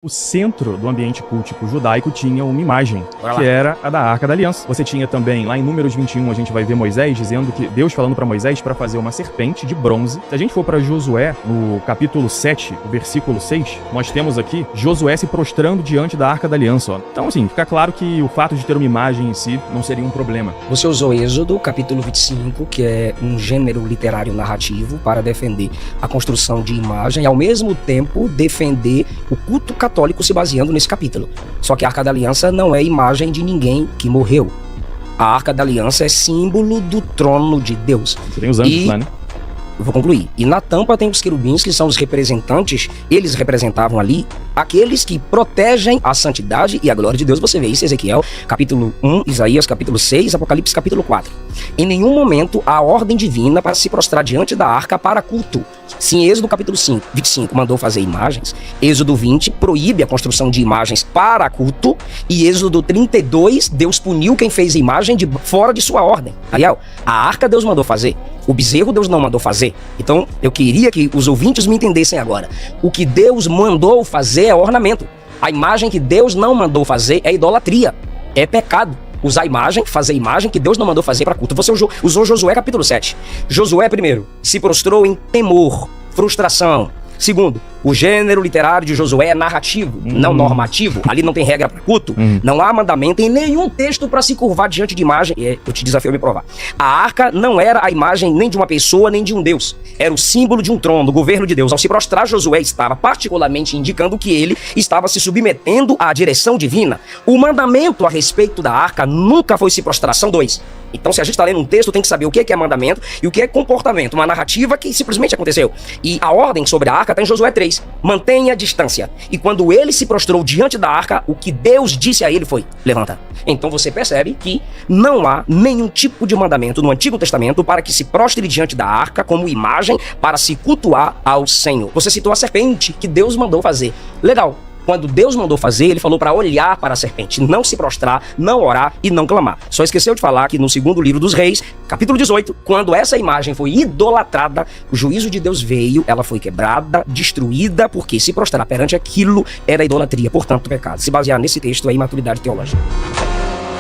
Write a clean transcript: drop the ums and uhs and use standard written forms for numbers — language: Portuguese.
O centro do ambiente cultico judaico tinha uma imagem, que era a da Arca da Aliança. Você tinha também, lá em Números 21, a gente vai ver Moisés dizendo que Deus falando para Moisés para fazer uma serpente de bronze. Se a gente for para Josué, no capítulo 7, versículo 6, nós temos aqui Josué se prostrando diante da Arca da Aliança. Ó. Então, assim, fica claro que o fato de ter uma imagem em si não seria um problema. Você usou Êxodo, capítulo 25, que é um gênero literário narrativo, para defender a construção de imagem e, ao mesmo tempo, defender o culto católico se baseando nesse capítulo. Só que a Arca da Aliança não é imagem de ninguém que morreu. A Arca da Aliança é símbolo do trono de Deus. Você tem os anjos lá, né? Eu vou concluir. E na tampa tem os querubins, que são os representantes. Eles representavam ali aqueles que protegem a santidade e a glória de Deus. Você vê isso em Ezequiel, capítulo 1, Isaías, capítulo 6, Apocalipse, capítulo 4. Em nenhum momento há ordem divina para se prostrar diante da arca para culto. Se em Êxodo, capítulo 25, mandou fazer imagens, Êxodo 20 proíbe a construção de imagens para culto, e Êxodo 32, Deus puniu quem fez imagem fora de sua ordem. Ariel, a arca Deus mandou fazer. O bezerro Deus não mandou fazer. Então, eu queria que os ouvintes me entendessem agora. O que Deus mandou fazer é ornamento. A imagem que Deus não mandou fazer é idolatria. É pecado. Usar imagem, fazer imagem que Deus não mandou fazer para culto. Você usou Josué capítulo 7. Josué, primeiro, se prostrou em temor, frustração. Segundo, o gênero literário de Josué é narrativo, não normativo. Ali não tem regra para culto, não há mandamento em nenhum texto para se curvar diante de imagem. Eu te desafio a me provar. A arca não era a imagem nem de uma pessoa, nem de um Deus. Era o símbolo de um trono, do governo de Deus. Ao se prostrar, Josué estava particularmente indicando que ele estava se submetendo à direção divina. O mandamento a respeito da arca nunca foi se prostrar. São dois. Então, se a gente está lendo um texto, tem que saber o que é mandamento e o que é comportamento. Uma narrativa que simplesmente aconteceu. E a ordem sobre a arca está em Josué 3. Mantenha a distância. E quando ele se prostrou diante da arca, o que Deus disse a ele foi: levanta. Então você percebe que não há nenhum tipo de mandamento no Antigo Testamento para que se prostre diante da arca como imagem para se cultuar ao Senhor. Você citou a serpente que Deus mandou fazer. Legal. Quando Deus mandou fazer, ele falou para olhar para a serpente, não se prostrar, não orar e não clamar. Só esqueceu de falar que no segundo livro dos Reis, capítulo 18, quando essa imagem foi idolatrada, o juízo de Deus veio, ela foi quebrada, destruída, porque se prostrar perante aquilo era idolatria, portanto pecado. Se basear nesse texto é imaturidade teológica.